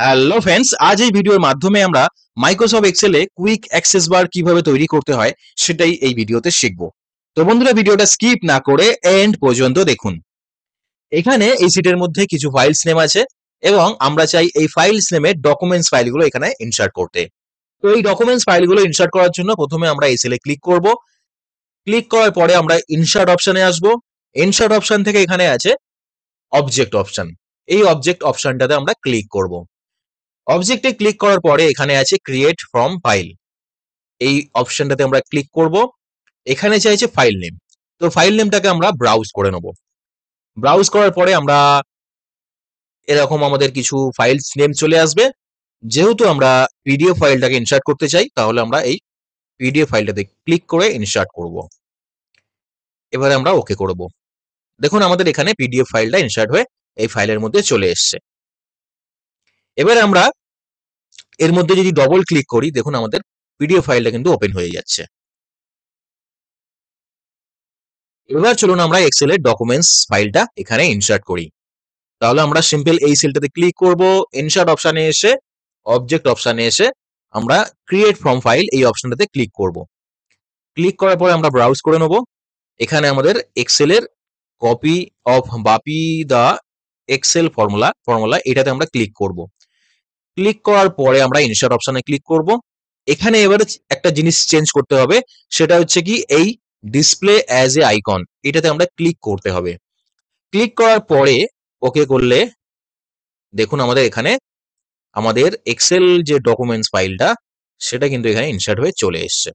Hello friends, আজ এই ভিডিওর মাধ্যমে আমরা মাইক্রোসফট এক্সেলে কুইক অ্যাক্সেস বার কিভাবে তৈরি করতে হয় সেটাই এই ভিডিওতে শিখব। তো বন্ধুরা, ভিডিওটা স্কিপ না করে এন্ড পর্যন্ত দেখুন। এখানে এই সিটের মধ্যে কিছু ফাইলস নেম আছে এবং আমরা চাই এই ফাইলস নেমে ডকুমেন্টস ফাইলগুলো এখানে ইনসার্ট করতে। তো এই ডকুমেন্টস ফাইলগুলো ইনসার্ট করার জন্য প্রথমে আমরা এই সেলে ক্লিক করব। ক্লিক করার পরে আমরা ইনসার্ট অপশনে আসব। ইনসার্ট অপশন থেকে এখানে আছে অবজেক্ট অপশন। এই অবজেক্ট অপশনটাতে আমরা ক্লিক করব। অবজেক্টে ক্লিক করার পরে এখানে আছে ক্রিয়েট ফ্রম ফাইল। এই অপশনটাতে আমরা ক্লিক করব। এখানে চাইছে ফাইল নেম। তো ফাইল নেমটাকে আমরা ব্রাউজ করে নেব। ব্রাউজ করার পরে আমরা এরকম আমাদের কিছু ফাইলস নেম চলে আসবে। যেহেতু আমরা পিডিএফ ফাইলটাকে ইনসার্ট করতে চাই, তাহলে আমরা এই পিডিএফ ফাইলটাতে ক্লিক করে ইনসার্ট করব। এবারে আমরা ওকে করব। দেখুন আমাদের এখানে পিডিএফ ফাইলটা ইনসার্ট হয়ে এই ফাইলের মধ্যে চলে এসছে। এবারে আমরা এর মধ্যে যদি ডবল ক্লিক করি, দেখুন আমাদের পিডিএফ ফাইলটা কিন্তু ওপেন হয়ে যাচ্ছে। এবার চলুন আমরা এক্সেলের ডকুমেন্টস ফাইলটা এখানে ইনসার্ট করি। তাহলে আমরা সিম্পল এই সেলটাতে ক্লিক করব। ইনসার্ট অপশনে এসে অবজেক্ট অপশনে এসে আমরা ক্রিয়েট ফ্রম ফাইল এই অপশনটাতে ক্লিক করব। ক্লিক করার পরে আমরা ব্রাউজ করে নেব। এখানে আমাদের এক্সেলের copy of Bapi da Excel formula এটাতে আমরা ক্লিক করব। ক্লিক করার পরে আমরা ইনসার্ট অপশনে ক্লিক করব। এখানে এবারে একটা জিনিস চেঞ্জ করতে হবে, সেটা হচ্ছে কি এই ডিসপ্লে অ্যাজ এ আইকন, এটাতে আমরা ক্লিক করতে হবে। ক্লিক করার পরে ওকে করলে দেখুন আমাদের এখানে আমাদের এক্সেল যে ডকুমেন্টস ফাইলটা সেটা কিন্তু এখানে ইনসার্ট হয়ে চলে এসছে।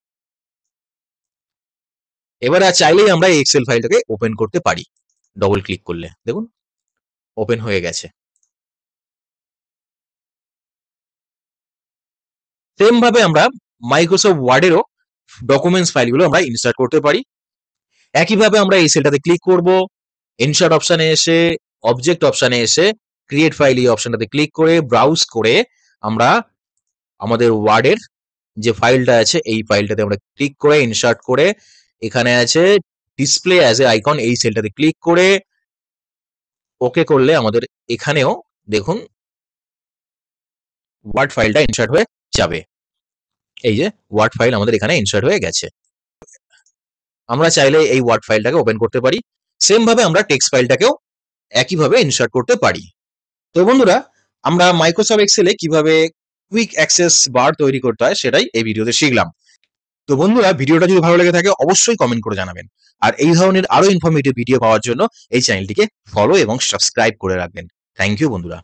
এবার আর চাইলেই আমরা এই এক্সেল ফাইলটাকে ওপেন করতে পারি। ডবল ক্লিক করলে দেখুন ওপেন হয়ে গেছে। সেম ভাবে আমরা মাইক্রোসফট ওয়ার্ডেরও ডকুমেন্টস ফাইলগুলো আমরা ইনসার্ট করতে পারি। একইভাবে আমরা এই সেলটাতে ক্লিক করব। ইনসার্ট অপশনে এসে অবজেক্ট অপশনে এসে ক্রিয়েট ফাইল এই অপশনটাতে ক্লিক করে ব্রাউজ করে আমরা আমাদের ওয়ার্ডের যে ফাইলটা আছে এই ফাইলটাতে আমরা ক্লিক করে ইনসার্ট করে এখানে আছে ডিসপ্লে অ্যাজ এ আইকন, এই সেলটাতে ক্লিক করে ওকে করলে আমাদের এখানেও দেখুন ওয়ার্ড ফাইলটা ইনসার্ট হয়ে যাবে। এই যে ওয়ার্ড ফাইল আমাদের এখানে ইনসার্ট হয়ে গেছে। আমরা চাইলে এই ওয়ার্ড ফাইলটাকে ওপেন করতে পারি। সেম ভাবে আমরা টেক্সট ফাইলটাকেও একইভাবে ইনসার্ট করতে পারি। তো বন্ধুরা, আমরা মাইক্রোসফট এক্সেলে কিভাবে কুইক অ্যাক্সেস বার তৈরি করতে হয় সেটাই এই ভিডিওতে শিখলাম। তো বন্ধুরা, ভিডিওটা যদি ভালো লেগে থাকে অবশ্যই কমেন্ট করে জানাবেন। আর এই ধরনের আরো ইনফরমেটিভ ভিডিও পাওয়ার জন্য এই চ্যানেলটিকে ফলো এবং সাবস্ক্রাইব করে রাখবেন। থ্যাংক ইউ বন্ধুরা।